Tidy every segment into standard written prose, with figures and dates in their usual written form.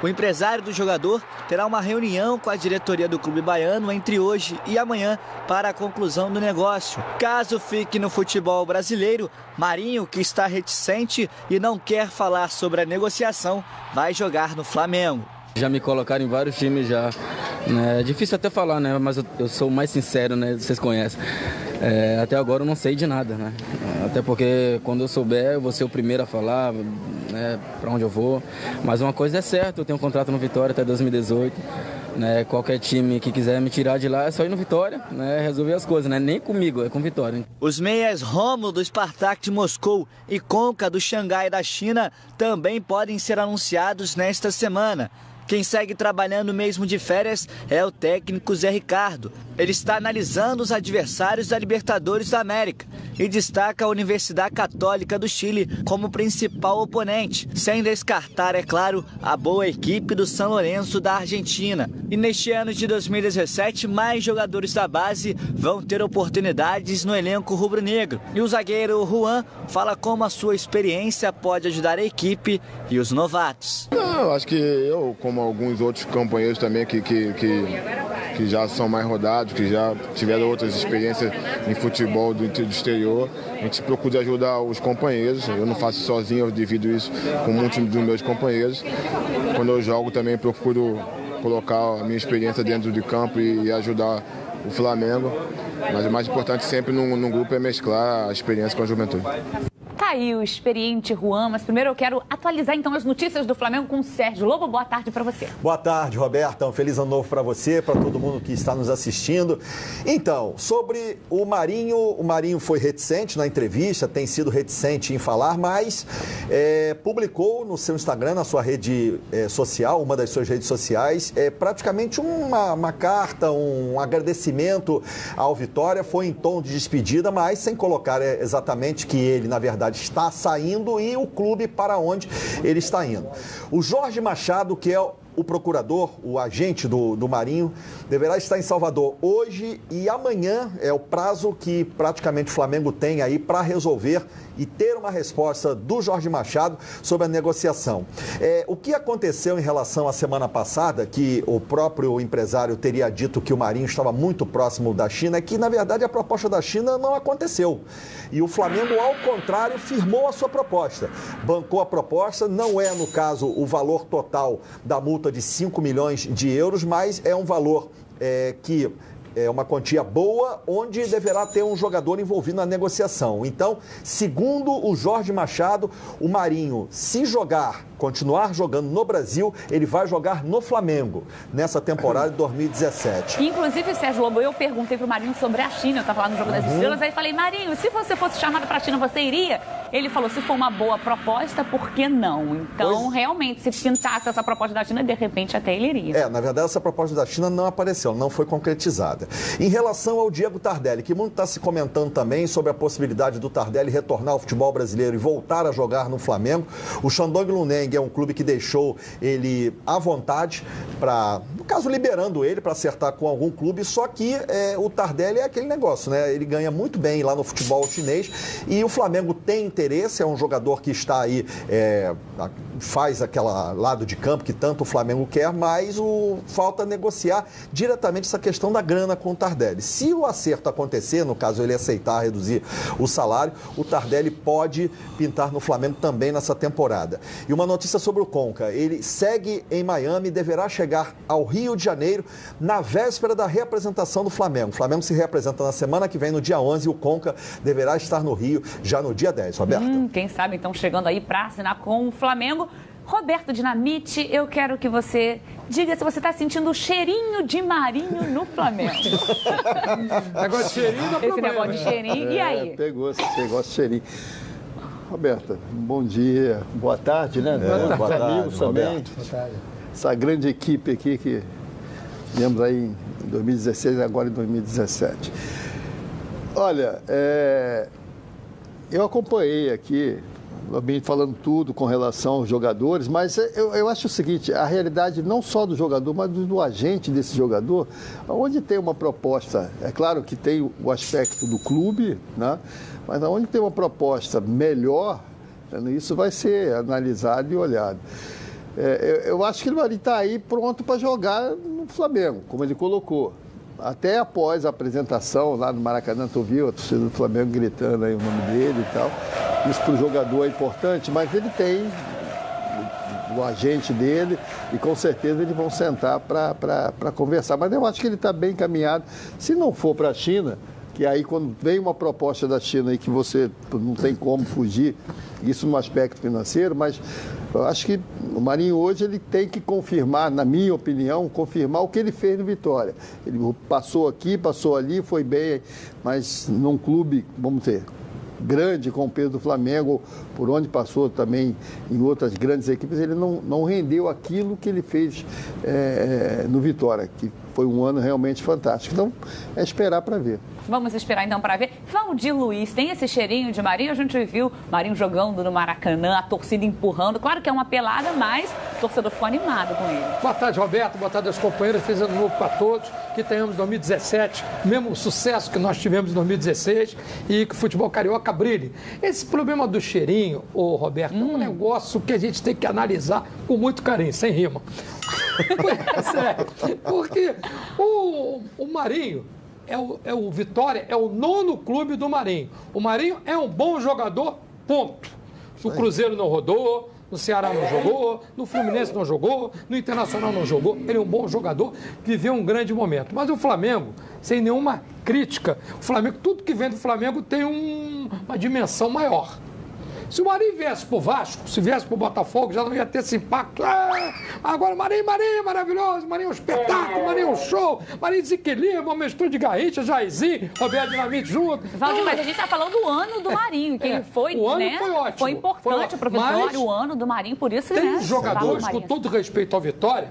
O empresário do jogador terá uma reunião com a diretoria do clube baiano entre hoje e amanhã para a conclusão do negócio. Caso fique no futebol brasileiro, Marinho, que está reticente e não quer falar sobre a negociação, vai jogar no Flamengo. Já me colocaram em vários times já. É difícil até falar, né? Mas eu sou o mais sincero, né? Vocês conhecem. Até agora eu não sei de nada, né? Até porque quando eu souber, eu vou ser o primeiro a falar, né, para onde eu vou. Mas uma coisa é certa, eu tenho um contrato no Vitória até 2018. Né, qualquer time que quiser me tirar de lá é só ir no Vitória, né, resolver as coisas, né? Nem comigo, é com Vitória. Os meias Rômulo do Spartak de Moscou e Conca do Xangai da China também podem ser anunciados nesta semana. Quem segue trabalhando mesmo de férias é o técnico Zé Ricardo. Ele está analisando os adversários da Libertadores da América e destaca a Universidade Católica do Chile como principal oponente, sem descartar, é claro, a boa equipe do São Lourenço da Argentina. E neste ano de 2017, mais jogadores da base vão ter oportunidades no elenco rubro-negro. E o zagueiro Juan fala como a sua experiência pode ajudar a equipe e os novatos. Eu acho que eu, como alguns outros companheiros também que já são mais rodados, que já tiveram outras experiências em futebol do exterior, a gente procura ajudar os companheiros. Eu não faço sozinho, eu divido isso com muitos dos meus companheiros. Quando eu jogo também procuro colocar a minha experiência dentro de campo e ajudar o Flamengo. Mas o mais importante sempre num grupo é mesclar a experiência com a juventude. Tá aí o experiente Juan, mas primeiro eu quero atualizar então as notícias do Flamengo com o Sérgio Lobo. Boa tarde para você. Boa tarde, Roberta. Um feliz ano novo para você, para todo mundo que está nos assistindo. Então, sobre o Marinho foi reticente na entrevista, tem sido reticente em falar, mas publicou no seu Instagram, na sua rede social, uma das suas redes sociais, praticamente uma carta, um agradecimento ao Vitória. Foi em tom de despedida, mas sem colocar exatamente que ele, na verdade, está saindo e o clube para onde ele está indo. O Jorge Machado, que é o procurador, o agente do Marinho, deverá estar em Salvador hoje e amanhã é o prazo que praticamente o Flamengo tem aí para resolver e ter uma resposta do Jorge Machado sobre a negociação. O que aconteceu em relação à semana passada, que o próprio empresário teria dito que o Marinho estava muito próximo da China, é que, na verdade, a proposta da China não aconteceu. E o Flamengo, ao contrário, firmou a sua proposta. Bancou a proposta, não é, no caso, o valor total da multa de 5 milhões de euros, mas é um valor que é uma quantia boa, onde deverá ter um jogador envolvido na negociação. Então, segundo o Jorge Machado, o Marinho, se continuar jogando no Brasil, ele vai jogar no Flamengo, nessa temporada de 2017. Inclusive, Sérgio Lobo, eu perguntei pro Marinho sobre a China, eu estava lá no Jogo das Estrelas, aí falei, Marinho, se você fosse chamado para a China, você iria? Ele falou, se for uma boa proposta, por que não? Então, realmente, se pintasse essa proposta da China, de repente até ele iria. Na verdade, essa proposta da China não apareceu, não foi concretizada. Em relação ao Diego Tardelli, que muito está se comentando também sobre a possibilidade do Tardelli retornar ao futebol brasileiro e voltar a jogar no Flamengo, o Shandong Luneng é um clube que deixou ele à vontade para, no caso, liberando ele para acertar com algum clube, só que o Tardelli é aquele negócio, né? Ele ganha muito bem lá no futebol chinês e o Flamengo tem interesse, é um jogador que está aí, faz aquele lado de campo que tanto o Flamengo quer, mas falta negociar diretamente essa questão da grana com o Tardelli. Se o acerto acontecer, no caso ele aceitar reduzir o salário, o Tardelli pode pintar no Flamengo também nessa temporada. E uma notícia sobre o Conca, ele segue em Miami e deverá chegar ao Rio de Janeiro na véspera da reapresentação do Flamengo. O Flamengo se reapresenta na semana que vem, no dia 11, e o Conca deverá estar no Rio já no dia 10, Roberta. Quem sabe então chegando aí para assinar com o Flamengo. Roberto Dinamite, eu quero que você diga se você está sentindo o cheirinho de Marinho no Flamengo. Negócio de cheirinho não é problema. Esse negócio de cheirinho, e aí? Pegou esse negócio de cheirinho. Roberta, bom dia, boa tarde, né? Boa tarde, amigos também. Boa tarde. Essa grande equipe aqui que viemos aí em 2016 e agora em 2017. Olha, eu acompanhei aqui bem falando tudo com relação aos jogadores, mas eu acho o seguinte, a realidade não só do jogador, mas do agente desse jogador, onde tem uma proposta, é claro que tem o aspecto do clube, né? Mas onde tem uma proposta melhor, isso vai ser analisado e olhado. Eu acho que ele vai estar aí pronto para jogar no Flamengo, como ele colocou. Até após a apresentação lá no Maracanã, tu viu a torcida do Flamengo gritando aí o nome dele e tal. Isso para o jogador é importante, mas ele tem o agente dele e com certeza eles vão sentar para conversar. Mas eu acho que ele está bem encaminhado. Se não for para a China, que aí quando vem uma proposta da China aí que você não tem como fugir, isso no aspecto financeiro, mas eu acho que o Marinho hoje ele tem que confirmar, na minha opinião, confirmar o que ele fez no Vitória. Ele passou aqui, passou ali, foi bem, mas num clube, vamos dizer, grande com o peso do Flamengo, por onde passou também em outras grandes equipes, ele não rendeu aquilo que ele fez no Vitória, que foi um ano realmente fantástico. Então, é esperar para ver. Vamos esperar então para ver. Valdir Luiz, tem esse cheirinho de Marinho? A gente viu Marinho jogando no Maracanã, a torcida empurrando. Claro que é uma pelada, mas o torcedor ficou animado com ele. Boa tarde, Roberto. Boa tarde aos companheiros. Feliz ano novo para todos. Que tenhamos 2017, o mesmo sucesso que nós tivemos em 2016 e que o futebol carioca brilhe. Esse problema do cheirinho, Roberto, é um negócio que a gente tem que analisar com muito carinho, sem rima. É sério, porque o Marinho o Vitória é o 9º clube do Marinho. O Marinho é um bom jogador, ponto. O Cruzeiro não rodou, no Ceará não jogou, no Fluminense não jogou, no Internacional não jogou. Ele é um bom jogador, viveu um grande momento. Mas o Flamengo, sem nenhuma crítica, o Flamengo, tudo que vem do Flamengo tem uma dimensão maior. Se o Marinho viesse pro Vasco, se viesse pro Botafogo, já não ia ter esse impacto. Agora o Marinho maravilhoso, Marinho é um espetáculo, Marinho é um show, Marinho desequilibra, uma mistura de Garrincha, Jairzinho, Roberto Dinamite junto. Valdir, mas a gente tá falando do ano do Marinho, que ele foi, o ano né? foi ótimo. Foi importante pro Vitória, o ano do Marinho, por isso, tem jogadores, com todo respeito ao Vitória,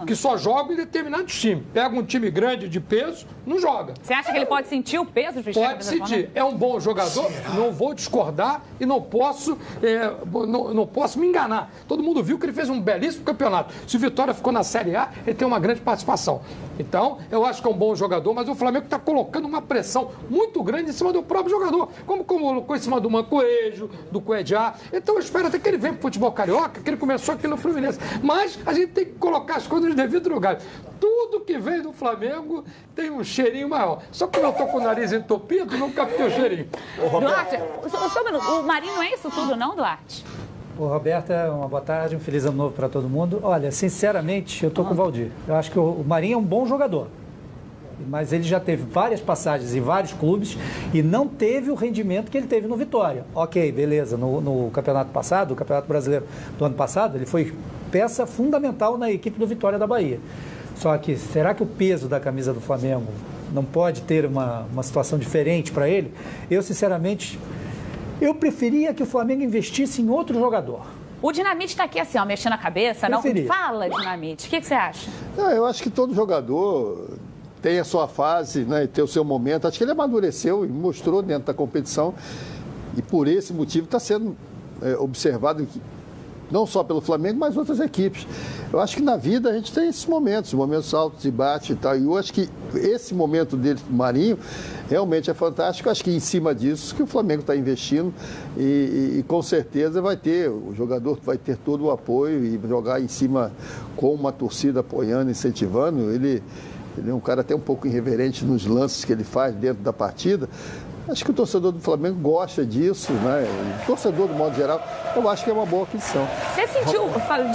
que só jogam em determinados times. Pega um time grande de peso, não joga. Você acha que ele pode sentir o peso? Pode sentir. É um bom jogador, não vou discordar e não posso me enganar. Todo mundo viu que ele fez um belíssimo campeonato. Se o Vitória ficou na Série A, ele tem uma grande participação. Então, eu acho que é um bom jogador, mas o Flamengo está colocando uma pressão muito grande em cima do próprio jogador, como colocou em cima do Mancoejo, do Cuejá. Então, eu espero até que ele venha para o futebol carioca, que ele começou aqui no Fluminense. Mas a gente tem que colocar as coisas no devido lugar. Tudo que vem do Flamengo tem um cheirinho maior. Só que eu estou com o nariz entupido, não captei o cheirinho. Duarte, o Marinho não é isso tudo não, Duarte? Ô, Roberta, uma boa tarde, um feliz ano novo para todo mundo. Olha, sinceramente, eu estou com o Valdir. Eu acho que o Marinho é um bom jogador, mas ele já teve várias passagens em vários clubes e não teve o rendimento que ele teve no Vitória. Ok, beleza, no campeonato passado, o Campeonato Brasileiro do ano passado, ele foi peça fundamental na equipe do Vitória da Bahia. Só que, será que o peso da camisa do Flamengo não pode ter uma situação diferente para ele? Eu, sinceramente, eu preferia que o Flamengo investisse em outro jogador. O Dinamite está aqui assim, ó, mexendo a cabeça. Preferia. Não fala, Dinamite. O que você acha? Eu acho que todo jogador tem a sua fase, né, tem o seu momento. Acho que ele amadureceu e mostrou dentro da competição. E por esse motivo está sendo observado não só pelo Flamengo, mas outras equipes. Eu acho que na vida a gente tem esses momentos altos e baixos e tal. E eu acho que esse momento dele, do Marinho, realmente é fantástico. Eu acho que em cima disso que o Flamengo está investindo e com certeza o jogador vai ter todo o apoio e jogar em cima com uma torcida apoiando, incentivando. Ele é um cara até um pouco irreverente nos lances que ele faz dentro da partida. Acho que o torcedor do Flamengo gosta disso, né? O torcedor, do modo geral, eu acho que é uma boa aquisição. Você sentiu,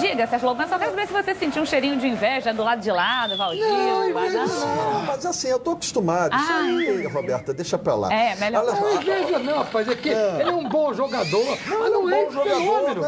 diga, Sérgio Lopes, só quero ver se você sentiu um cheirinho de inveja do lado de lá, do Valdir. Não, mas assim, eu tô acostumado. Isso aí, Roberta, deixa pra lá. É, melhor. Não inveja não, rapaz, é que ele é um bom jogador, mas não é fenômeno.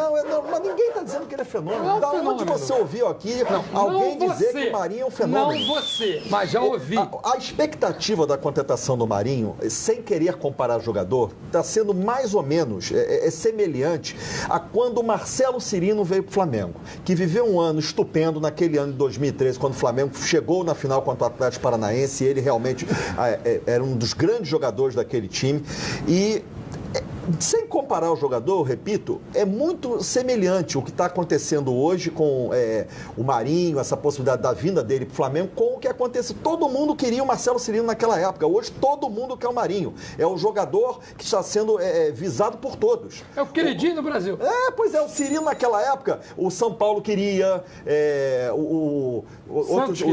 Mas ninguém tá dizendo que ele é fenômeno. Da onde você ouviu aqui alguém dizer que o Marinho é um fenômeno? Não você, mas já ouvi. A expectativa da contratação do Marinho, sem querer comparar jogador, está sendo mais ou menos semelhante a quando o Marcelo Cirino veio para o Flamengo, que viveu um ano estupendo naquele ano de 2013, quando o Flamengo chegou na final contra o Atlético Paranaense e ele realmente era um dos grandes jogadores daquele time. E Sem comparar o jogador, repito, é muito semelhante o que está acontecendo hoje com o Marinho, essa possibilidade da vinda dele para o Flamengo, com o que acontece. Todo mundo queria o Marcelo Cirino naquela época. Hoje todo mundo quer o Marinho. É o jogador que está sendo visado por todos. É o queridinho do Brasil. Pois é, o Cirino naquela época, o São Paulo queria, o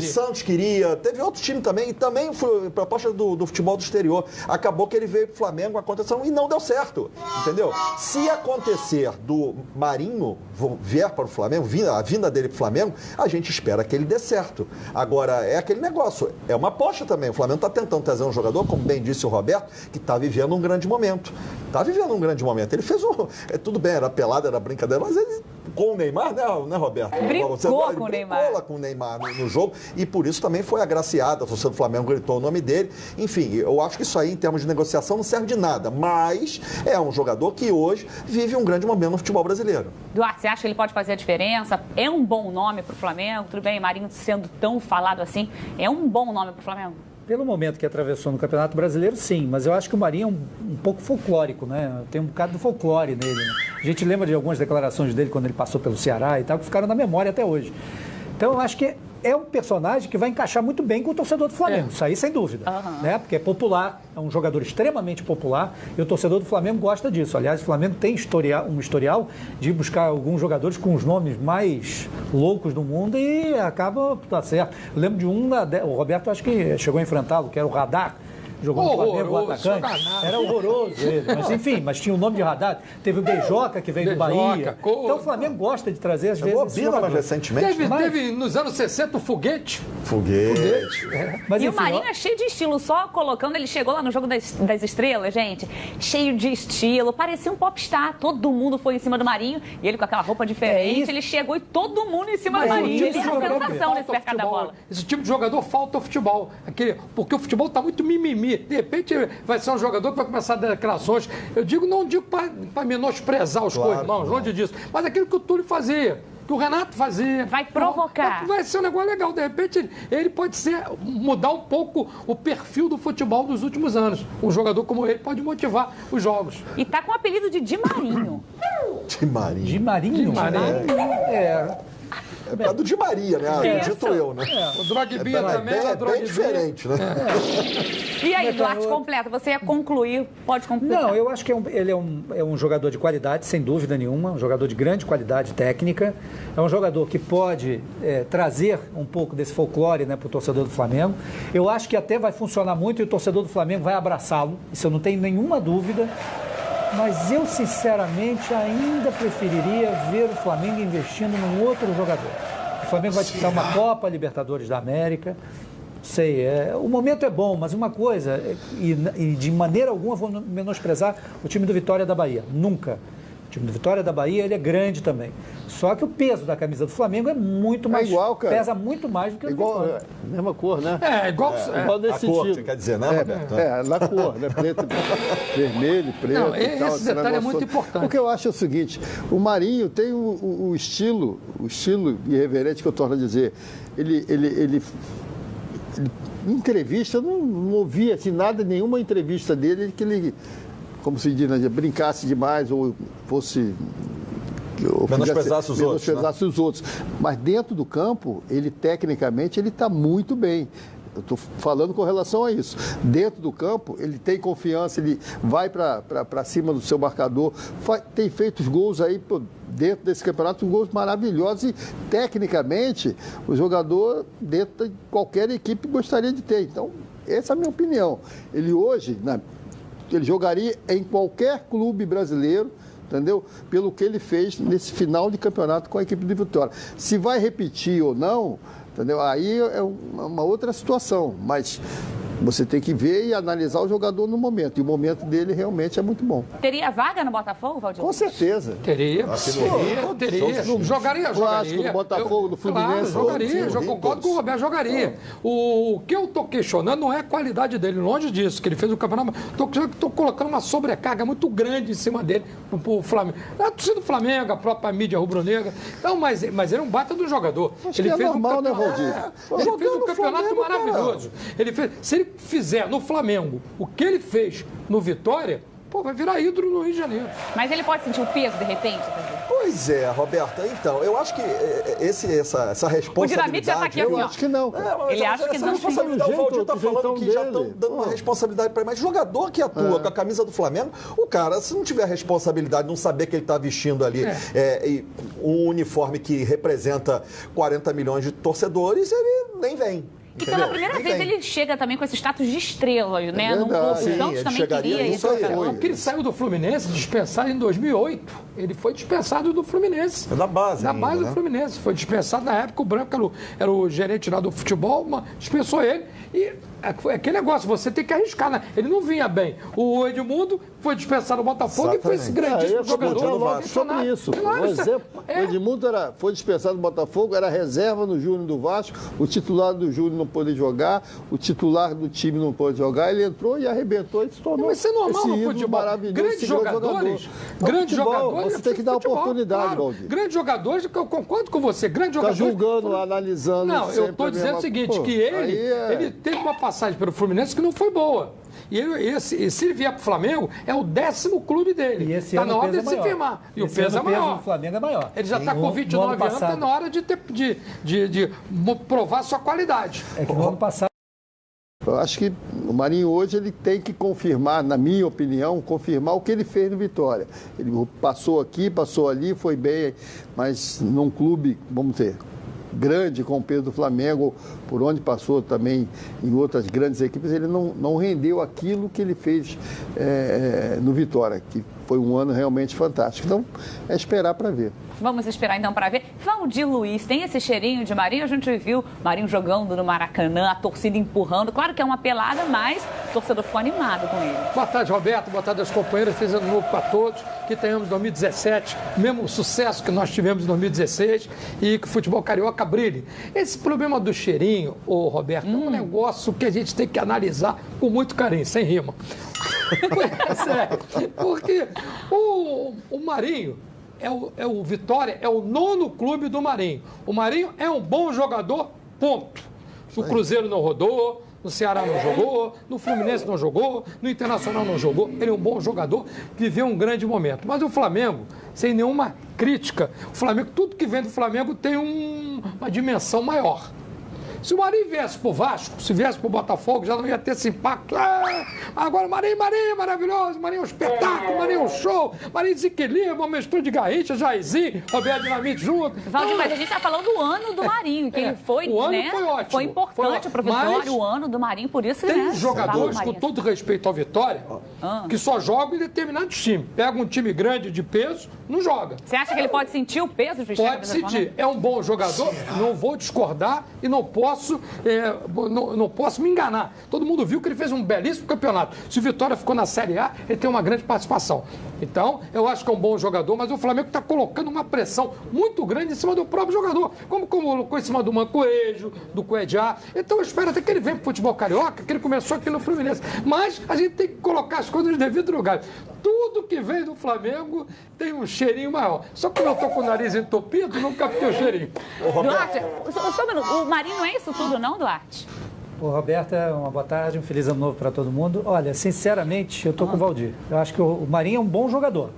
Santos queria, teve outro time também, e também foi proposta do futebol do exterior. Acabou que ele veio para o Flamengo, aconteceu e não deu certo. Entendeu? Se acontecer do Marinho vier para o Flamengo, a vinda dele para o Flamengo, a gente espera que ele dê certo. Agora, é aquele negócio, é uma aposta também. O Flamengo está tentando trazer um jogador, como bem disse o Roberto, que está vivendo um grande momento. Está vivendo um grande momento. Ele fez tudo bem, era pelada, era brincadeira, mas ele, com o Neymar, né Roberto? Brincou com o Neymar. Brincou com o Neymar no jogo, e por isso também foi agraciado. A torcida do Flamengo gritou o nome dele. Enfim, eu acho que isso aí, em termos de negociação, não serve de nada. Mas é um jogador que hoje vive um grande momento no futebol brasileiro. Duarte, você acha que ele pode fazer a diferença? É um bom nome para o Flamengo? Tudo bem, Marinho sendo tão falado assim, é um bom nome para o Flamengo? Pelo momento que atravessou no Campeonato Brasileiro, sim. Mas eu acho que o Marinho é um pouco folclórico, né? Tem um bocado do folclore nele, né? A gente lembra de algumas declarações dele quando ele passou pelo Ceará e tal, que ficaram na memória até hoje. Então, eu acho que é um personagem que vai encaixar muito bem com o torcedor do Flamengo, isso aí sem dúvida, né? Porque é popular, é um jogador extremamente popular e o torcedor do Flamengo gosta disso. Aliás, o Flamengo tem um historial de buscar alguns jogadores com os nomes mais loucos do mundo e acaba, tá certo. Eu lembro de o Roberto acho que chegou a enfrentá-lo, que era o Radar. Jogou no Flamengo, o atacante. Era horroroso ele. Mas enfim, tinha o nome de Radar. Teve o Beijoca, que veio do Bahia. Então o Flamengo gosta de trazer, às vezes, esse jogador. Recentemente. Teve nos anos 60 o Foguete. Mas, e enfim, o Marinho é cheio de estilo, só colocando, ele chegou lá no Jogo das Estrelas, gente, cheio de estilo, parecia um popstar, todo mundo foi em cima do Marinho, e ele com aquela roupa diferente, ele chegou e todo mundo em cima do Marinho, ele é a sensação nesse mercado da bola. Esse tipo de jogador falta ao futebol, porque o futebol está muito mimimi, de repente vai ser um jogador que vai começar a dar declarações, não digo para menosprezar os co-irmãos, longe disso, mas aquilo que o Túlio fazia, que o Renato fazia. Vai provocar. Vai ser um negócio legal. De repente, ele pode mudar um pouco o perfil do futebol dos últimos anos. Um jogador como ele pode motivar os jogos. E tá com o apelido de Di Marinho. Di Marinho. Di Marinho? É por causa do Di Maria, né? Dito eu, né? O Drogbia também. É bem diferente, né? E aí, Duarte, completa. Você ia concluir, pode concluir. Não, eu acho que ele é um jogador de qualidade, sem dúvida nenhuma. Um jogador de grande qualidade técnica. É um jogador que pode trazer um pouco desse folclore, né, para o torcedor do Flamengo. Eu acho que até vai funcionar muito e o torcedor do Flamengo vai abraçá-lo. Isso eu não tenho nenhuma dúvida. Mas eu, sinceramente, ainda preferiria ver o Flamengo investindo num outro jogador. O Flamengo vai disputar uma Copa Libertadores da América. Sei, o momento é bom, mas uma coisa, e de maneira alguma vou menosprezar o time do Vitória da Bahia. Nunca. O time do Vitória da Bahia, ele é grande também. Só que o peso da camisa do Flamengo é muito mais... igual, cara. Pesa muito mais do que o do Vitória. Mesma cor, né? Igual desse a cor, tipo. você quer dizer, né, Roberto? Na cor, né? Preto, vermelho, preto Não, e tal. esse detalhe é muito importante. O que eu acho é o seguinte, o Marinho tem o estilo irreverente que eu torno a dizer. Ele em entrevista, eu não ouvi assim, nenhuma entrevista dele que ele, como se diz, né, brincasse demais ou fosse... Menosprezasse os outros. Mas dentro do campo, tecnicamente, ele está muito bem. Eu estou falando com relação a isso. Dentro do campo, ele tem confiança, ele vai para cima do seu marcador, tem feito os gols aí dentro desse campeonato, gols maravilhosos e, tecnicamente, o jogador dentro de qualquer equipe gostaria de ter. Então, essa é a minha opinião. Ele hoje, ele jogaria em qualquer clube brasileiro, entendeu? Pelo que ele fez nesse final de campeonato com a equipe de Vitória. Se vai repetir ou não, entendeu? Aí é uma outra situação, mas você tem que ver e analisar o jogador no momento, e o momento dele realmente é muito bom. Teria vaga no Botafogo, Valdir? Com certeza. Teria. Jogaria. Clássico do Botafogo, do Fluminense. Claro, jogaria. Eu concordo com o Roberto, jogaria. O que eu estou questionando não é a qualidade dele, longe disso, que ele fez o campeonato. Estou colocando uma sobrecarga muito grande em cima dele para o Flamengo. A torcida do Flamengo, a própria mídia rubro-negra. Não, mas ele é um baita do jogador. Acho ele que fez normal, né, Valdir? Ele fez um campeonato maravilhoso. Se ele fizer no Flamengo o que ele fez no Vitória, pô, vai virar ídolo no Rio de Janeiro. Mas ele pode sentir o peso, de repente? Pois é, Roberta. Então, eu acho que essa responsabilidade... O Dinamite já tá aqui assim, Eu acho que não. Ele acha que não. Responsabilidade, o Valdir tá falando que já estão dele. dando uma responsabilidade para ele. Mas jogador que atua com a camisa do Flamengo, o cara, se não tiver responsabilidade, não saber que ele está vestindo ali um uniforme que representa 40 milhões de torcedores, ele nem vem. E pela primeira vez ele chega também com esse status de estrela, né? Num clube. O Santos também queria isso aí. Porque ele saiu do Fluminense dispensado em 2008. Ele foi dispensado do Fluminense. Da base. Da base do Fluminense. Foi dispensado na época, o Branco era o gerente lá do futebol, dispensou ele. E aquele negócio, você tem que arriscar, né? Ele não vinha bem. O Edmundo foi dispensado do Botafogo. Exatamente. E foi esse grandíssimo jogador. Sobre isso. Claro, um exemplo, o Edmundo foi dispensado do Botafogo, era reserva no Júnior do Vasco, o titular do Júnior não pôde jogar, o titular do time não pôde jogar, ele entrou e arrebentou e se tornou. Mas isso é normal no futebol. Grandes jogadores. Você tem que dar oportunidade, Valdir. Grandes jogadores, eu concordo com você. Grandes jogadores. Está julgando, analisando. Não, eu estou dizendo o seguinte, que ele teve uma passagem pelo Fluminense que não foi boa. E se ele vier para o Flamengo, é o 10º clube dele. Está na hora de se firmar. E o peso é maior. O Flamengo é maior. Ele já está com 29 anos, está na hora de provar sua qualidade. É que no ano passado. Eu acho que o Marinho hoje ele tem que confirmar, na minha opinião, confirmar o que ele fez no Vitória. Ele passou aqui, passou ali, foi bem, mas num clube, vamos dizer, grande com o peso do Flamengo, por onde passou também em outras grandes equipes, ele não rendeu aquilo que ele fez no Vitória, que foi um ano realmente fantástico. Então, é esperar para ver. Vamos esperar então para ver. Valdir Luiz, tem esse cheirinho de Marinho? A gente viu Marinho jogando no Maracanã, a torcida empurrando. Claro que é uma pelada, mas o torcedor ficou animado com ele. Boa tarde, Roberto. Boa tarde aos companheiros. Feliz ano novo para todos. Que tenhamos 2017, mesmo sucesso que nós tivemos em 2016 e que o futebol carioca brilhe. Esse problema do cheirinho, Roberto, é um negócio que a gente tem que analisar com muito carinho, sem rima. É sério. Porque o Marinho... o Vitória é o 9º clube do Marinho. O Marinho é um bom jogador, ponto. No Cruzeiro não rodou, no Ceará não jogou, no Fluminense não jogou, no Internacional não jogou. Ele é um bom jogador, viveu um grande momento. Mas o Flamengo, sem nenhuma crítica, o Flamengo, tudo que vem do Flamengo tem uma dimensão maior. Se o Marinho viesse pro Vasco, se viesse pro Botafogo, já não ia ter esse impacto. Agora o Marinho maravilhoso, Marinho é um espetáculo, Marinho é um show, Marinho desequilibra, uma mistura de Garrincha, Jairzinho, Roberto Dinamite junto. Valdir, mas a gente tá falando do ano do Marinho, que ele foi, o ano foi ótimo. Foi importante pro Vitória, o ano do Marinho, por isso, tem jogadores, com todo respeito ao Vitória, que só jogam em determinados times. Pega um time grande de peso, não joga. Você acha que ele pode sentir o peso, Cristiano? Pode sentir. É um bom jogador, não vou discordar e não posso me enganar. Todo mundo viu que ele fez um belíssimo campeonato. Se o Vitória ficou na Série A, ele tem uma grande participação. Então, eu acho que é um bom jogador, mas o Flamengo está colocando uma pressão muito grande em cima do próprio jogador, como colocou em cima do Mancoejo, do Cuejá. Então, eu espero até que ele venha para o futebol carioca, que ele começou aqui no Fluminense. Mas a gente tem que colocar as coisas no devido lugar. Tudo que vem do Flamengo tem um cheirinho maior. Só que eu estou com o nariz entupido, não captei o cheirinho. Duarte, o Marinho não é isso tudo, não, Duarte? Roberta, uma boa tarde, um feliz ano novo para todo mundo. Olha, sinceramente, eu estou com o Valdir. Eu acho que o Marinho é um bom jogador.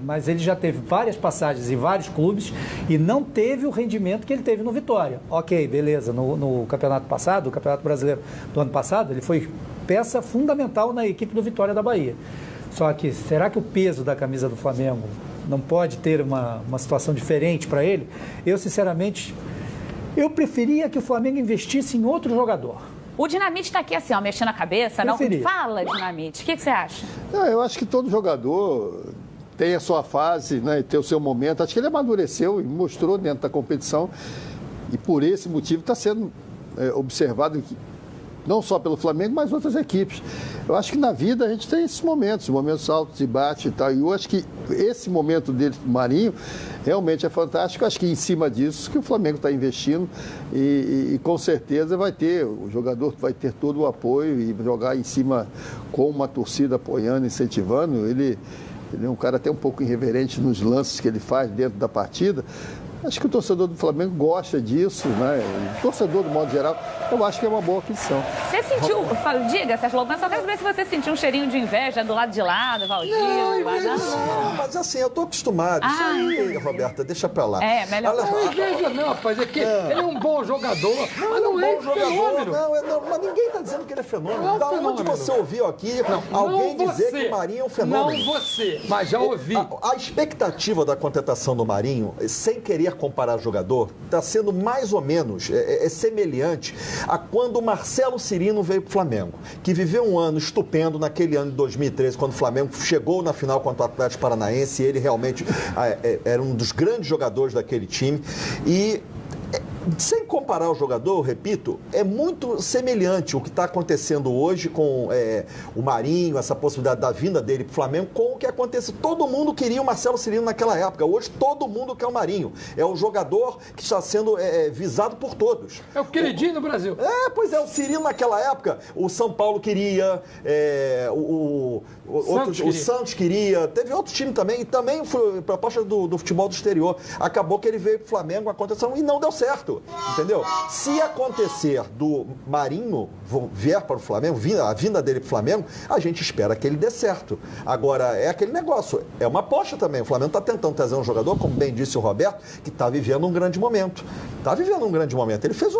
Mas ele já teve várias passagens em vários clubes e não teve o rendimento que ele teve no Vitória. Ok, beleza, no campeonato passado, o Campeonato Brasileiro do ano passado, ele foi peça fundamental na equipe do Vitória da Bahia. Só que, será que o peso da camisa do Flamengo não pode ter uma situação diferente para ele? Eu, sinceramente, eu preferia que o Flamengo investisse em outro jogador. O Dinamite está aqui assim, ó, mexendo a cabeça, não? Fala, Dinamite, o que você acha? Eu acho que todo jogador tem a sua fase, né, tem o seu momento. Acho que ele amadureceu e mostrou dentro da competição. E por esse motivo está sendo observado não só pelo Flamengo, mas outras equipes. Eu acho que na vida a gente tem esses momentos altos e baixos e tal. E eu acho que esse momento dele, do Marinho, realmente é fantástico. Eu acho que em cima disso que o Flamengo está investindo e com certeza o jogador vai ter todo o apoio e jogar em cima com uma torcida apoiando, incentivando. Ele é um cara até um pouco irreverente nos lances que ele faz dentro da partida, Acho que o torcedor do Flamengo gosta disso, né? O torcedor, do modo geral, eu acho que é uma boa aquisição. Você sentiu, diga, Sérgio Lopes, só quero saber se você sentiu um cheirinho de inveja do lado de lá, do Valdir. Não, mas assim, eu tô acostumado. Isso aí, Roberta, deixa pra lá. É, melhor. Não inveja não, rapaz, é que ele é um bom jogador, mas não é fenômeno. Não, mas ninguém tá dizendo que ele é fenômeno. Não é um Da onde fenômeno. você ouviu aqui alguém dizer que o Marinho é um fenômeno? Não você, mas já ouvi. A expectativa da contratação do Marinho, sem querer comparar jogador, está sendo mais ou menos semelhante a quando o Marcelo Cirino veio para o Flamengo, que viveu um ano estupendo naquele ano de 2013, quando o Flamengo chegou na final contra o Atlético Paranaense, e ele realmente era um dos grandes jogadores daquele time. E sem comparar o jogador, repito, é muito semelhante o que está acontecendo hoje com o Marinho, essa possibilidade da vinda dele para o Flamengo, com o que acontece. Todo mundo queria o Marcelo Cirino naquela época. Hoje todo mundo quer o Marinho. É o jogador que está sendo visado por todos. É o queridinho do Brasil. Pois é, o Cirino naquela época, o São Paulo queria, o Santos queria, teve outro time também, e também foi proposta do futebol do exterior. Acabou que ele veio para o Flamengo, a contratação, e não deu certo. Entendeu? Se acontecer do Marinho vier para o Flamengo, a vinda dele para o Flamengo, a gente espera que ele dê certo. Agora, é aquele negócio, é uma aposta também. O Flamengo está tentando trazer um jogador, como bem disse o Roberto, que está vivendo um grande momento. Está vivendo um grande momento. Ele fez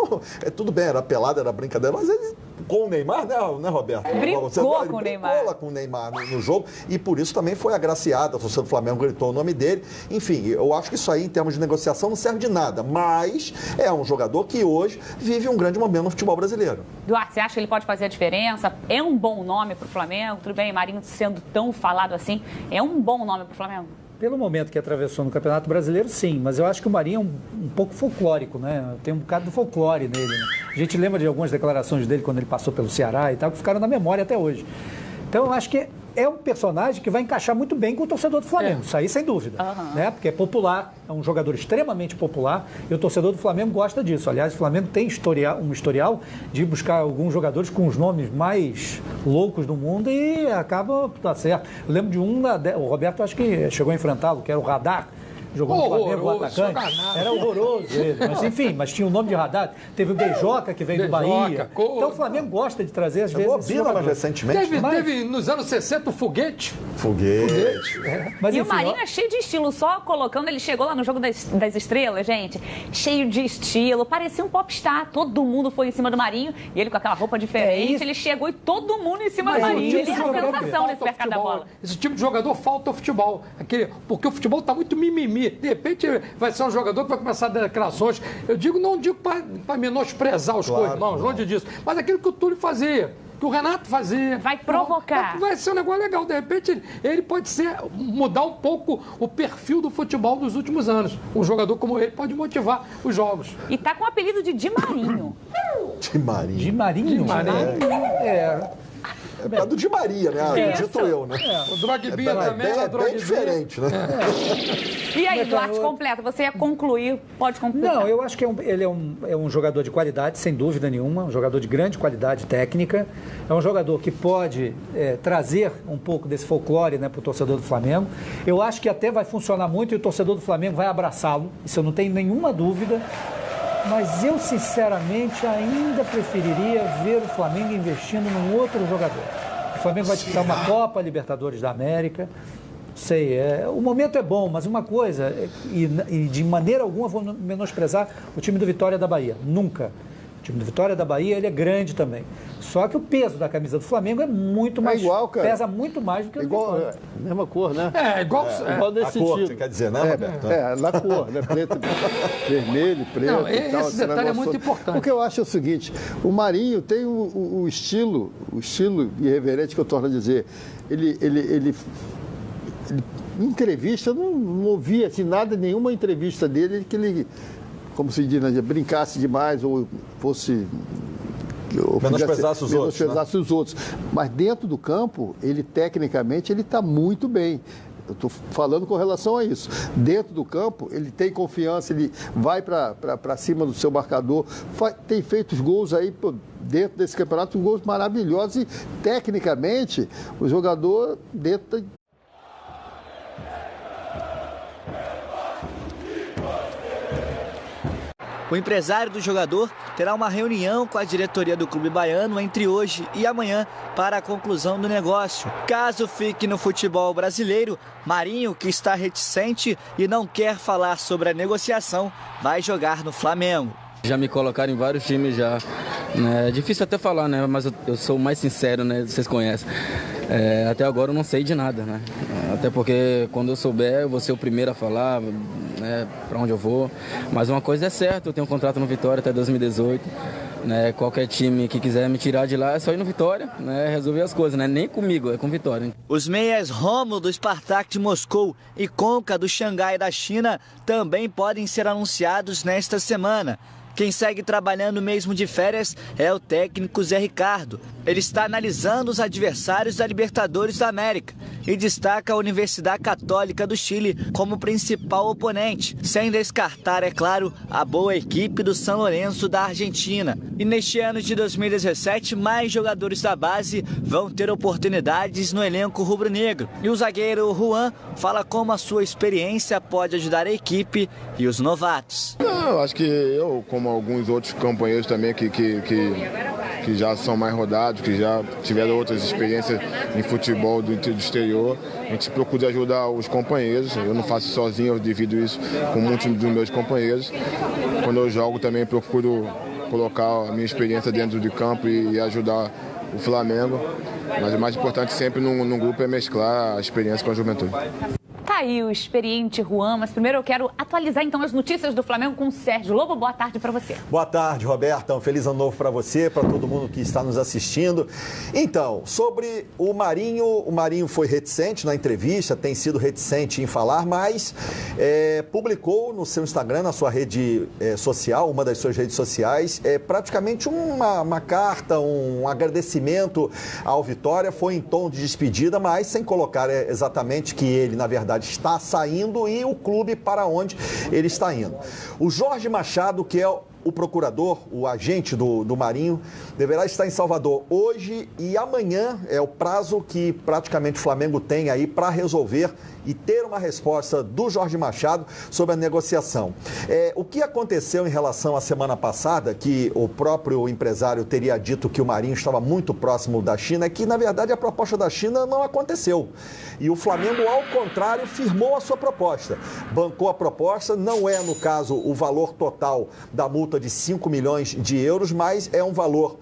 tudo bem, era pelado, era brincadeira, mas ele, com o Neymar, né Roberto? Brincou com o Neymar. Com o Neymar no jogo, e por isso também foi agraciado. A torcida do Flamengo gritou o nome dele. Enfim, eu acho que isso aí, em termos de negociação, não serve de nada. Mas é um jogador que hoje vive um grande momento no futebol brasileiro. Duarte, você acha que ele pode fazer a diferença? É um bom nome para o Flamengo? Tudo bem, Marinho sendo tão falado assim, é um bom nome para o Flamengo? Pelo momento que atravessou no Campeonato Brasileiro, sim. Mas eu acho que o Marinho é um pouco folclórico, né? Tem um bocado do folclore nele, né? A gente lembra de algumas declarações dele quando ele passou pelo Ceará e tal, que ficaram na memória até hoje. Então, eu acho que é um personagem que vai encaixar muito bem com o torcedor do Flamengo, isso aí sem dúvida, né? Porque é popular, é um jogador extremamente popular e o torcedor do Flamengo gosta disso. Aliás, o Flamengo tem um historial de buscar alguns jogadores com os nomes mais loucos do mundo e acaba, tá certo. Eu lembro de o Roberto acho que chegou a enfrentá-lo, que era o Radar. Jogou no Flamengo, o atacante. Era horroroso ele. Mas enfim, tinha o nome de Radar. Teve o Beijoca, que veio do Bahia. Então o Flamengo gosta de trazer, às vezes, o Bina recentemente. Teve nos anos 60 o Foguete. Mas, e enfim, o Marinho é cheio de estilo, só colocando, ele chegou lá no Jogo das Estrelas, gente, cheio de estilo, parecia um popstar, todo mundo foi em cima do Marinho, e ele com aquela roupa diferente, ele chegou e todo mundo em cima do Marinho, ele é a sensação nesse mercado da bola. Esse tipo de jogador falta ao futebol, porque o futebol está muito mimimi, de repente vai ser um jogador que vai começar a dar declarações, não digo para menosprezar os co-irmãos, longe disso, mas aquilo que o Túlio fazia, que o Renato fazia. Vai provocar. Vai ser um negócio legal. De repente, ele pode mudar um pouco o perfil do futebol dos últimos anos. Um jogador como ele pode motivar os jogos. E tá com o apelido de Di Marinho. Di Marinho. Di Marinho? É por causa do Di Maria, né? Dito eu, né? O Drogba também é bem diferente, né? E aí, Duarte, completa. Você ia concluir, pode concluir. Não, eu acho que ele é um jogador de qualidade, sem dúvida nenhuma, um jogador de grande qualidade técnica. É um jogador que pode trazer um pouco desse folclore, né, para o torcedor do Flamengo. Eu acho que até vai funcionar muito e o torcedor do Flamengo vai abraçá-lo. Isso eu não tenho nenhuma dúvida. Mas eu, sinceramente, ainda preferiria ver o Flamengo investindo num outro jogador. O Flamengo vai disputar uma Copa Libertadores da América. Sei, o momento é bom, mas uma coisa, e de maneira alguma vou menosprezar o time do Vitória da Bahia. Nunca. O time do Vitória da Bahia, ele é grande também. Só que o peso da camisa do Flamengo é muito mais... igual, cara. Pesa muito mais do que o igual, mesma cor, né? Igual desse a cor, tipo. você quer dizer, né, Roberto? Na cor, né? Preto, vermelho, preto Não, e tal. esse detalhe é muito importante. O que eu acho é o seguinte, o Marinho tem o estilo irreverente que eu torno a dizer. Ele em entrevista, eu não ouvi assim, nenhuma entrevista dele que ele, como se diz, brincasse demais ou fosse... Menosprezasse os outros. Mas dentro do campo, tecnicamente, ele está muito bem. Eu estou falando com relação a isso. Dentro do campo, ele tem confiança, ele vai para cima do seu marcador, tem feito os gols aí dentro desse campeonato, gols maravilhosos e, tecnicamente, o jogador dentro... O empresário do jogador terá uma reunião com a diretoria do clube baiano entre hoje e amanhã para a conclusão do negócio. Caso fique no futebol brasileiro, Marinho, que está reticente e não quer falar sobre a negociação, vai jogar no Flamengo. Já me colocaram em vários times já. É difícil até falar, né? Mas eu sou o mais sincero, né? Vocês conhecem. Até agora eu não sei de nada, né? Até porque quando eu souber, eu vou ser o primeiro a falar, né? Para onde eu vou. Mas uma coisa é certa, eu tenho um contrato no Vitória até 2018. Né? Qualquer time que quiser me tirar de lá é só ir no Vitória, né? Resolver as coisas, né? Nem comigo, é com Vitória. Os meias Rômulo do Spartak de Moscou e Conca do Xangai da China também podem ser anunciados nesta semana. Quem segue trabalhando mesmo de férias é o técnico Zé Ricardo. Ele está analisando os adversários da Libertadores da América e destaca a Universidade Católica do Chile como principal oponente, sem descartar, é claro, a boa equipe do São Lourenço da Argentina. E neste ano de 2017, mais jogadores da base vão ter oportunidades no elenco rubro-negro. E o zagueiro Juan fala como a sua experiência pode ajudar a equipe e os novatos. Eu acho que eu, como alguns outros companheiros também que já são mais rodados, que já tiveram outras experiências em futebol do exterior, a gente procura ajudar os companheiros. Eu não faço sozinho, eu divido isso com muitos dos meus companheiros. Quando eu jogo também procuro colocar a minha experiência dentro de campo e ajudar o Flamengo. Mas o mais importante sempre num grupo é mesclar a experiência com a juventude. Tá aí o experiente Juan, mas primeiro eu quero atualizar então as notícias do Flamengo com o Sérgio Lobo. Boa tarde para você. Boa tarde, Roberta. Um feliz ano novo para você, para todo mundo que está nos assistindo. Então, sobre o Marinho foi reticente na entrevista, tem sido reticente em falar, mas publicou no seu Instagram, na sua rede social, uma das suas redes sociais, praticamente uma carta, um agradecimento ao Vitória. Foi em tom de despedida, mas sem colocar exatamente que ele, na verdade, está saindo e o clube para onde ele está indo. O Jorge Machado, que é o procurador, o agente do Marinho, deverá estar em Salvador hoje e amanhã é o prazo que praticamente o Flamengo tem aí para resolver e ter uma resposta do Jorge Machado sobre a negociação. O que aconteceu em relação à semana passada, que o próprio empresário teria dito que o Marinho estava muito próximo da China, é que, na verdade, a proposta da China não aconteceu. E o Flamengo, ao contrário, firmou a sua proposta. Bancou a proposta, não é, no caso, o valor total da multa de 5 milhões de euros, mas é um valor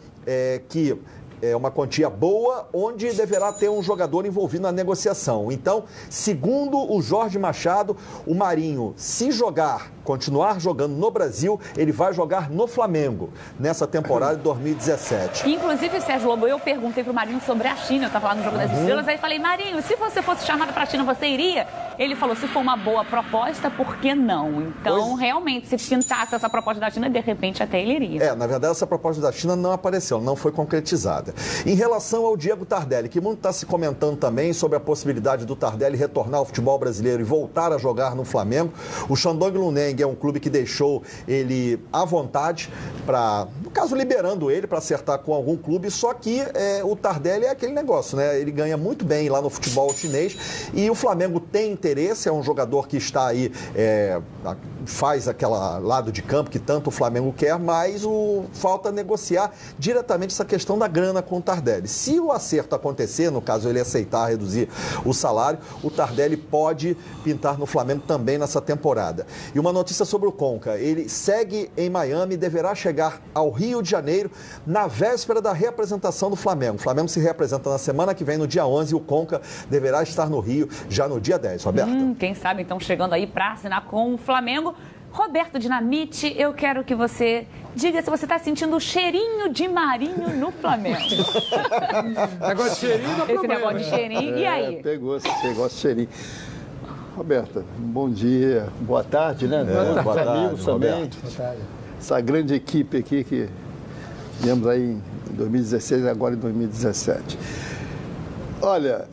que é uma quantia boa, onde deverá ter um jogador envolvido na negociação. Então, segundo o Jorge Machado, o Marinho, se continuar jogando no Brasil, ele vai jogar no Flamengo, nessa temporada de 2017. Inclusive, Sérgio Lobo, eu perguntei pro Marinho sobre a China, eu estava lá no Jogo das Estrelas, aí falei, Marinho, se você fosse chamado para a China, você iria? Ele falou, se for uma boa proposta, por que não? Então, realmente, se pintasse essa proposta da China, de repente até ele iria. Na verdade, essa proposta da China não apareceu, não foi concretizada. Em relação ao Diego Tardelli, que muito está se comentando também sobre a possibilidade do Tardelli retornar ao futebol brasileiro e voltar a jogar no Flamengo, o Shandong Luneng é um clube que deixou ele à vontade, no caso, liberando ele para acertar com algum clube, só que o Tardelli é aquele negócio, né? Ele ganha muito bem lá no futebol chinês e o Flamengo tem interesse, é um jogador que está aí, faz aquele lado de campo que tanto o Flamengo quer, mas falta negociar diretamente essa questão da grana com o Tardelli. Se o acerto acontecer, no caso ele aceitar reduzir o salário, o Tardelli pode pintar no Flamengo também nessa temporada. E uma notícia sobre o Conca, ele segue em Miami e deverá chegar ao Rio de Janeiro na véspera da reapresentação do Flamengo. O Flamengo se reapresenta na semana que vem, no dia 11, e o Conca deverá estar no Rio já no dia 10, Roberta. Quem sabe, então, chegando aí para assinar com o Flamengo. Roberto Dinamite, eu quero que você diga se você está sentindo o cheirinho de Marinho no Flamengo. Negócio de cheirinho não é Esse negócio de cheirinho, e aí? Pegou esse negócio de cheirinho. Roberta, bom dia, boa tarde, né? Boa tarde, amigos também. Boa tarde. Essa grande equipe aqui que tivemos aí em 2016 e agora em 2017. Olha,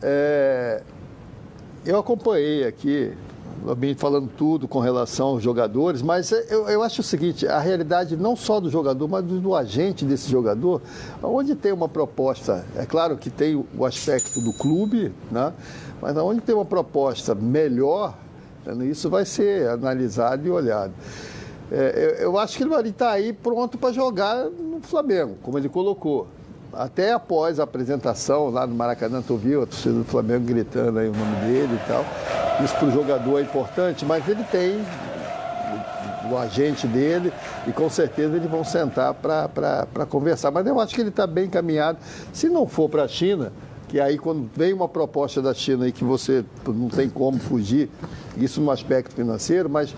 eu acompanhei aqui, falando tudo com relação aos jogadores, mas eu acho o seguinte, a realidade não só do jogador, mas do agente desse jogador, onde tem uma proposta, é claro que tem o aspecto do clube, né? Mas onde tem uma proposta melhor, isso vai ser analisado e olhado. Eu acho que ele está aí pronto para jogar no Flamengo, como ele colocou. Até após a apresentação lá no Maracanã, tu viu a torcida do Flamengo gritando aí o nome dele e tal. Isso para o jogador é importante, mas ele tem o agente dele e com certeza eles vão sentar para conversar. Mas eu acho que ele está bem encaminhado. Se não for para a China, que aí quando vem uma proposta da China e que você não tem como fugir, isso no aspecto financeiro, mas